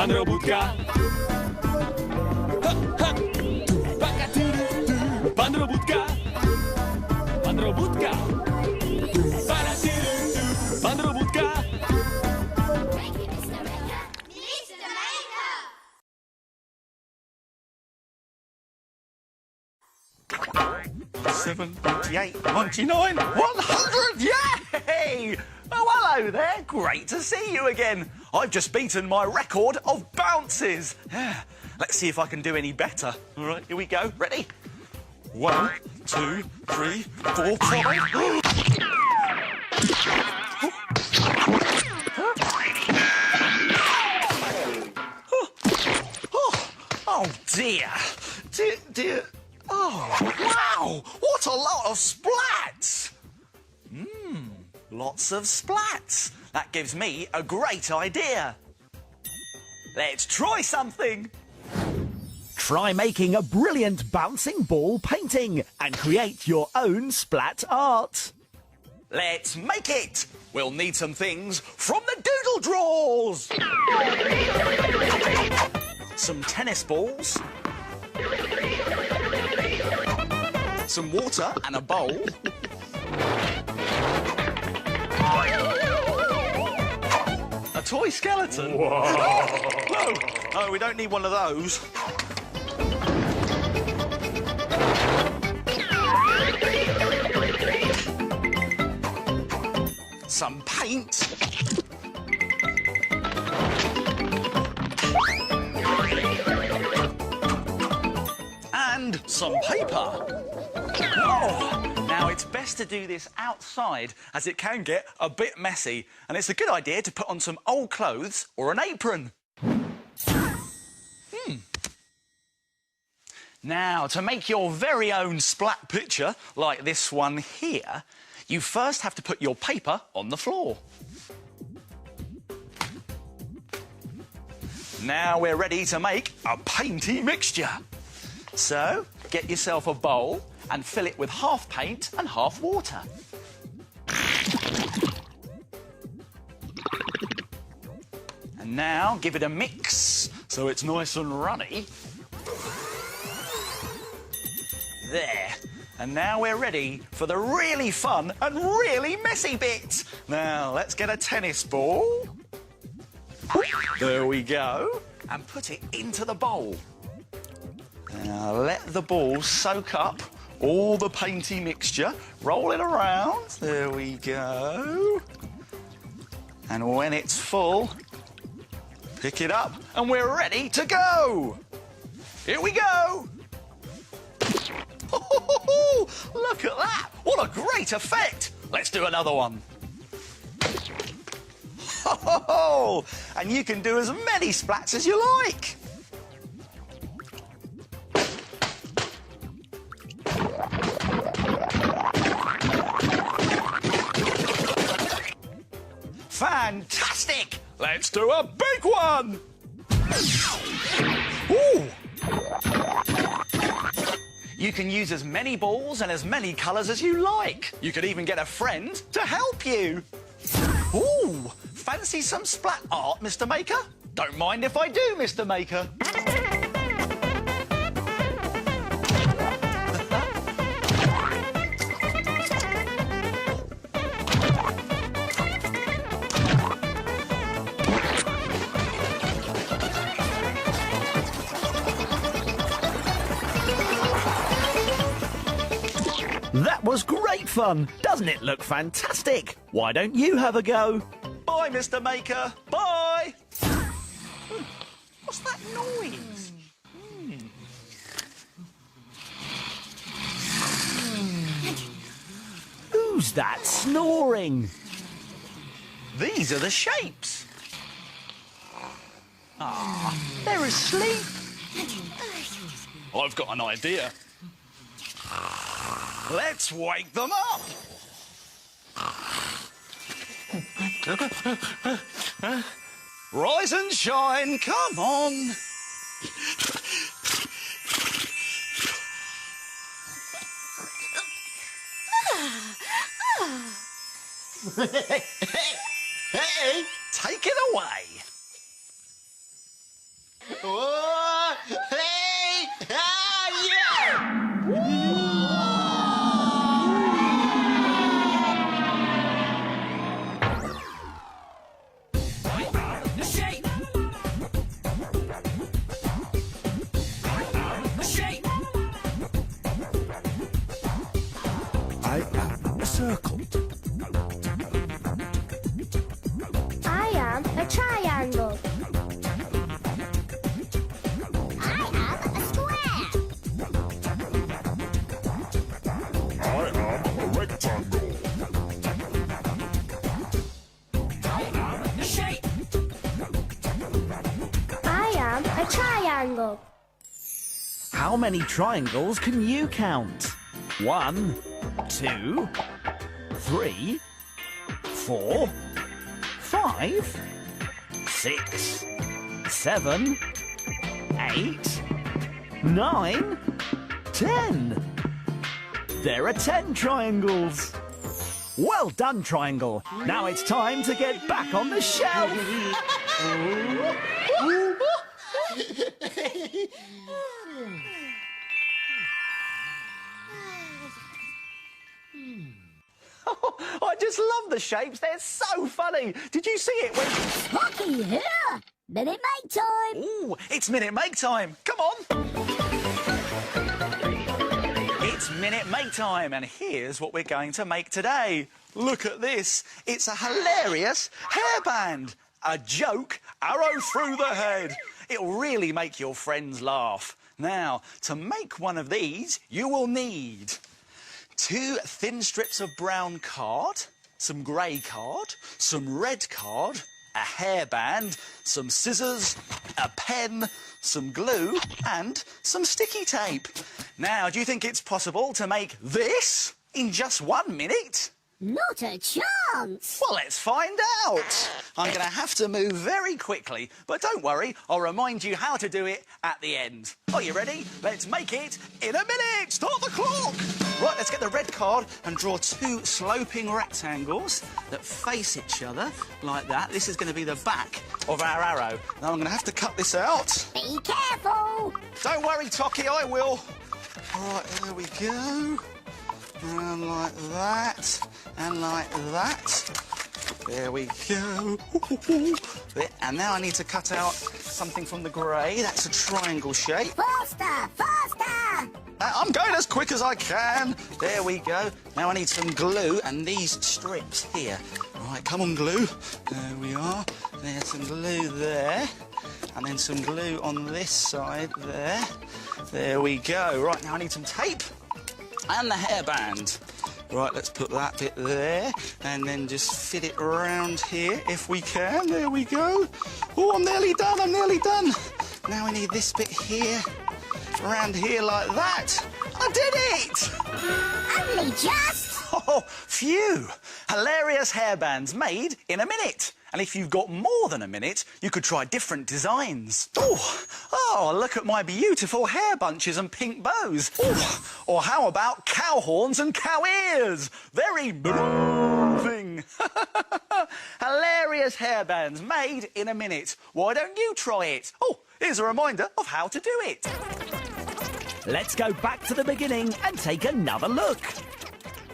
Bandrobutka. Bandrobutka. Bandrobutka. Bandrobutka. Mr. Maker! 78, 99, 100! Yay! Oh, hello there. Great to see you again. I've just beaten my record of bounces. Let's see if I can do any better. All right, here we go. Ready? 1, 2, 3, 4, 5. Oh, dear. Dear. Oh, wow. What a lot of splats. Lots of splats. That gives me a great idea. Let's try something. Try making a brilliant bouncing ball painting and create your own splat art. Let's make it. We'll need some things from the doodle drawers. Some tennis balls. Some water and a bowl. A toy skeleton. No, we don't need one of those. Some paint. And some paper. Oh, now it's best to do this outside as it can get a bit messy, and it's a good idea to put on some old clothes or an apron. Now, to make your very own splat picture, like this one here, you first have to put your paper on the floor. Now we're ready to make a painty mixture. So, get yourself a bowl and fill it with half paint and half water. And now give it a mix so it's nice and runny. There. And now we're ready for the really fun and really messy bit. Now, let's get a tennis ball. There we go. And put it into the bowl. Now, let the ball soak up all the painty mixture. Roll it around. There we go. And when it's full, pick it up and we're ready to go. Here we go. Oh, look at that! What a great effect! Let's do another one. Oh, and you can do as many splats as you like. Fantastic! Let's do a big one! Ooh! You can use as many balls and as many colours as you like. You could even get a friend to help you. Ooh, fancy some splat art, Mr. Maker? Don't mind if I do, Mr. Maker. That was great fun. Doesn't it look fantastic? Why don't you have a go? Bye, Mr. Maker. Bye. What's that noise? Who's that snoring? These are the shapes. Ah, they're asleep. I've got an idea. Let's wake them up. Rise and shine, come on. Hey, take it away. Oh, hey! Ah, yeah! The shape. The shape. I am a circle. I am a triangle. I am a square. I am a rectangle. The shape. I am a triangle. How many triangles can you count? 1, 2, 3, 4, 5, 6, 7, 8, 9, 10. There are 10 triangles. Well done, Triangle. Now it's time to get back on the shelf. I just love the shapes. They're so funny. Did you see it when... Hockey here. Minute Make time. Ooh, it's Minute Make time. Come on. It's Minute Make time, and here's what we're going to make today. Look at this. It's a hilarious hairband. A joke arrow through the head. It'll really make your friends laugh. Now, to make one of these, you will need 2 thin strips of brown card, some grey card, some red card, a hairband, some scissors, a pen, some glue and some sticky tape. Now, do you think it's possible to make this in just 1 minute? Not a chance. Well, let's find out. I'm going to have to move very quickly, but don't worry, I'll remind you how to do it at the end. Are you ready? Let's make it in a minute. Start the clock. Right, let's get the red card and draw 2 sloping rectangles that face each other like that. This is going to be the back of our arrow. Now, I'm going to have to cut this out. Be careful. Don't worry, Tocky, I will. All right, there we go. And like that, and like that. There we go. There. And now I need to cut out something from the grey. That's a triangle shape. Faster, faster. I'm going as quick as I can. There we go. Now I need some glue and these strips here. Right, come on, glue. There we are. There's some glue there. And then some glue on this side there. There we go. Right, now I need some tape. And the hairband. Right, let's put that bit there and then just fit it around here if we can. There we go. Oh, I'm nearly done, I'm nearly done. Now we need this bit here, around here like that. I did it! Only just. Oh, phew. Hilarious hairbands made in a minute. And if you've got more than a minute, you could try different designs. Oh, look at my beautiful hair bunches and pink bows. Oh, or how about cow horns and cow ears? Very moving. Hilarious hairbands made in a minute. Why don't you try it? Oh, here's a reminder of how to do it. Let's go back to the beginning and take another look.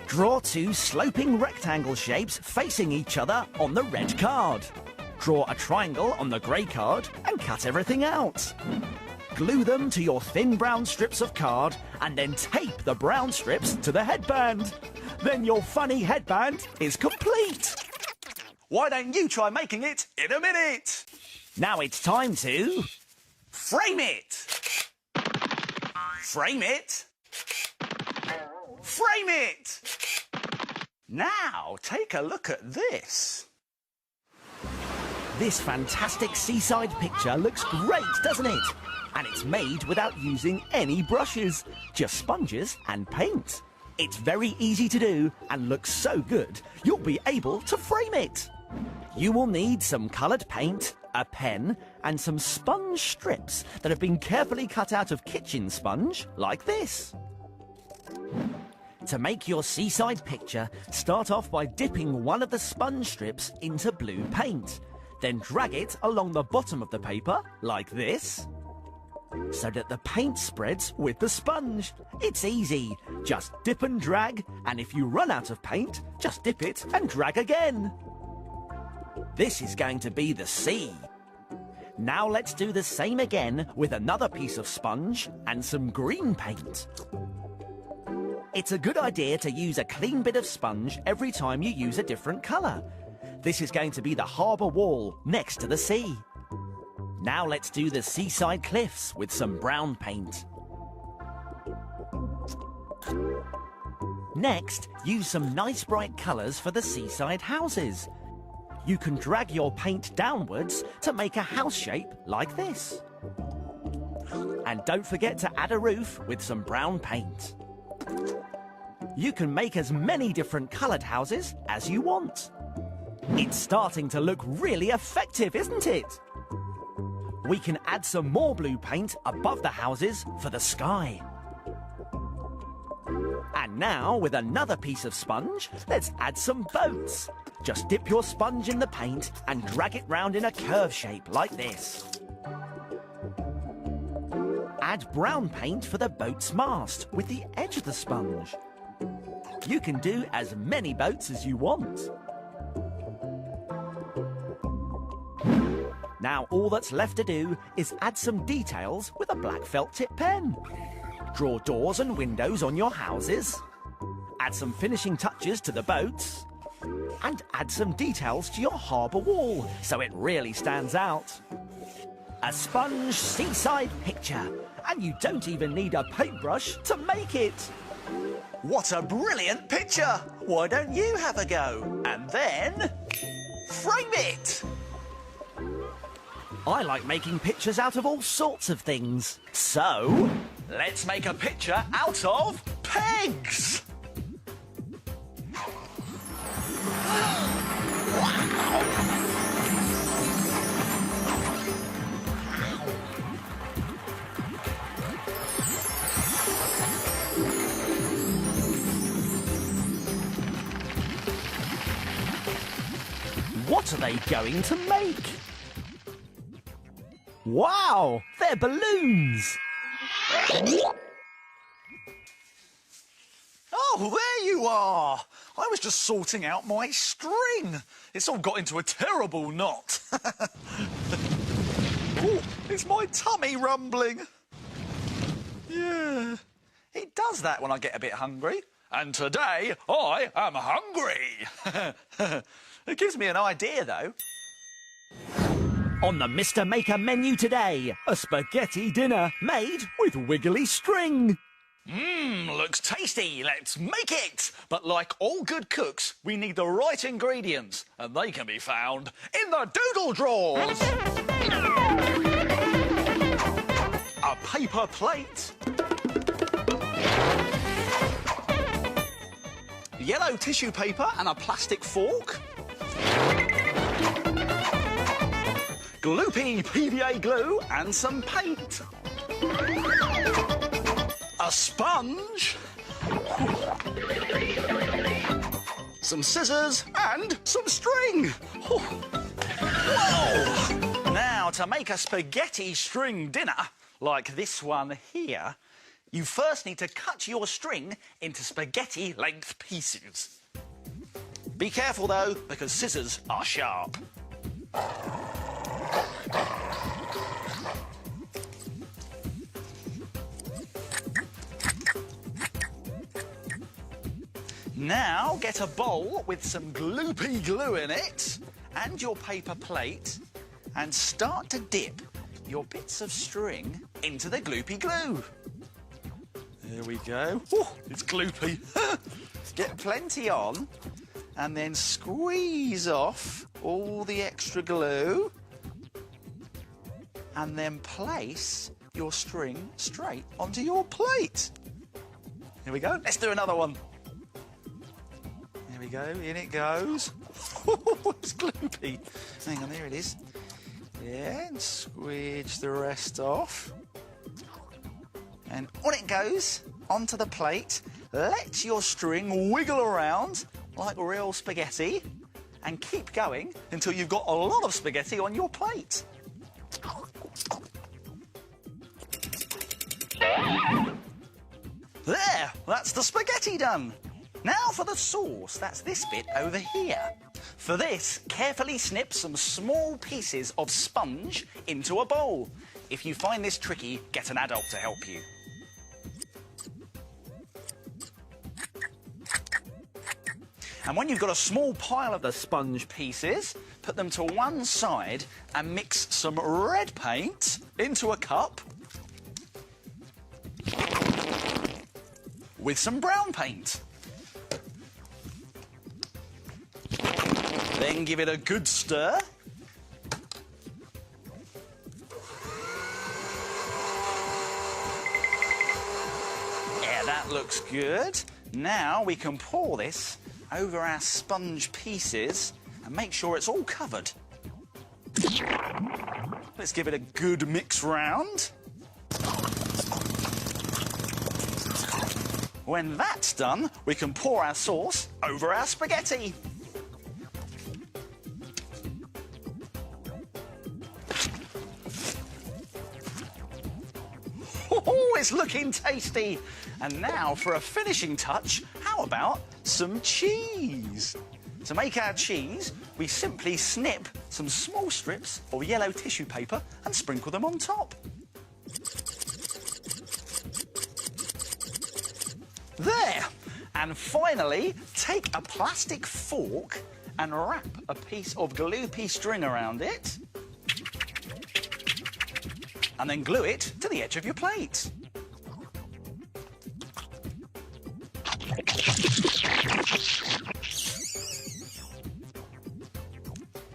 Draw 2 sloping rectangle shapes facing each other on the red card. Draw a triangle on the grey card and cut everything out. Glue them to your thin brown strips of card and then tape the brown strips to the headband. Then your funny headband is complete. Why don't you try making it in a minute? Now it's time to... Frame it! Frame it! Frame it! Now, take a look at this. This fantastic seaside picture looks great, doesn't it? And it's made without using any brushes, just sponges and paint. It's very easy to do and looks so good, you'll be able to frame it. You will need some coloured paint, a pen, and some sponge strips that have been carefully cut out of kitchen sponge, like this. To make your seaside picture, start off by dipping one of the sponge strips into blue paint. Then drag it along the bottom of the paper, like this. so that the paint spreads with the sponge. It's easy. Just dip and drag, and if you run out of paint, just dip it and drag again. This is going to be the sea. Now let's do the same again with another piece of sponge and some green paint. It's a good idea to use a clean bit of sponge every time you use a different colour. This is going to be the harbour wall next to the sea. Now let's do the seaside cliffs with some brown paint. Next, use some nice bright colours for the seaside houses. You can drag your paint downwards to make a house shape like this. And don't forget to add a roof with some brown paint. You can make as many different coloured houses as you want. It's starting to look really effective, isn't it? We can add some more blue paint above the houses for the sky. And now, with another piece of sponge, let's add some boats. Just dip your sponge in the paint and drag it round in a curve shape like this. Add brown paint for the boat's mast with the edge of the sponge. You can do as many boats as you want. Now all that's left to do is add some details with a black felt tip pen. Draw doors and windows on your houses. Add some finishing touches to the boats. And add some details to your harbour wall so it really stands out. A sponge seaside picture. And you don't even need a paintbrush to make it. What a brilliant picture! Why don't you have a go? And then frame it! I like making pictures out of all sorts of things. So, let's make a picture out of pegs! What are they going to make? Wow, they're balloons! Oh, there you are! I was just sorting out my string. It's all got into a terrible knot. Ooh, it's my tummy rumbling. Yeah, it does that when I get a bit hungry. And today, I am hungry. It gives me an idea, though. On the Mr. Maker menu today, a spaghetti dinner made with wiggly string. Looks tasty. Let's make it. But like all good cooks, we need the right ingredients, and they can be found in the doodle drawers. A paper plate. Yellow tissue paper and a plastic fork. Gloopy PVA glue and some paint. A sponge. Some scissors and some string. Whoa! Now, to make a spaghetti string dinner, like this one here, you first need to cut your string into spaghetti length pieces. Be careful though, because scissors are sharp. Now get a bowl with some gloopy glue in it and your paper plate and start to dip your bits of string into the gloopy glue. There we go. Ooh, it's gloopy. Get plenty on and then squeeze off all the extra glue and then place your string straight onto your plate. Here we go. Let's do another one. There we go. In it goes. It's gloopy. Hang on, there it is. Yeah, and squeeze the rest off. And on it goes, onto the plate. Let your string wiggle around like real spaghetti and keep going until you've got a lot of spaghetti on your plate. There, that's the spaghetti done. Now for the sauce, that's this bit over here. For this, carefully snip some small pieces of sponge into a bowl. If you find this tricky, get an adult to help you. And when you've got a small pile of the sponge pieces, put them to one side and mix some red paint into a cup with some brown paint. Then give it a good stir. Yeah, that looks good. Now we can pour this over our sponge pieces and make sure it's all covered. Let's give it a good mix round. When that's done, we can pour our sauce over our spaghetti. Oh, it's looking tasty. And now for a finishing touch, how about some cheese? To make our cheese, we simply snip some small strips of yellow tissue paper and sprinkle them on top. There. And finally, take a plastic fork and wrap a piece of gloopy string around it. And then glue it to the edge of your plate.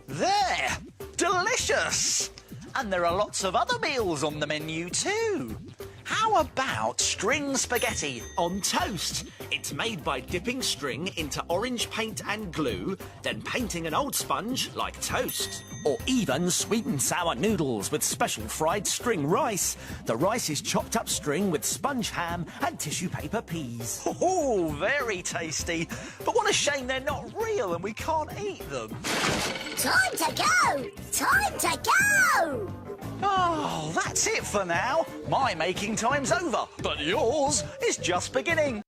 There! Delicious! And there are lots of other meals on the menu too. How about string spaghetti on toast? It's made by dipping string into orange paint and glue, then painting an old sponge like toast. Or even sweet and sour noodles with special fried string rice. The rice is chopped up string with sponge ham and tissue paper peas. Oh, very tasty. But what a shame they're not real and we can't eat them. Time to go! Time to go! Oh, that's it for now. My making time's over, but yours is just beginning.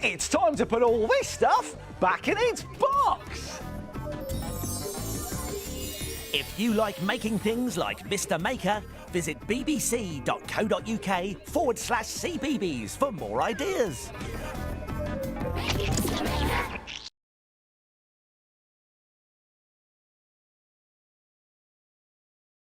It's time to put all this stuff back in its box. If you like making things like Mr. Maker, visit bbc.co.uk/cbbs for more ideas.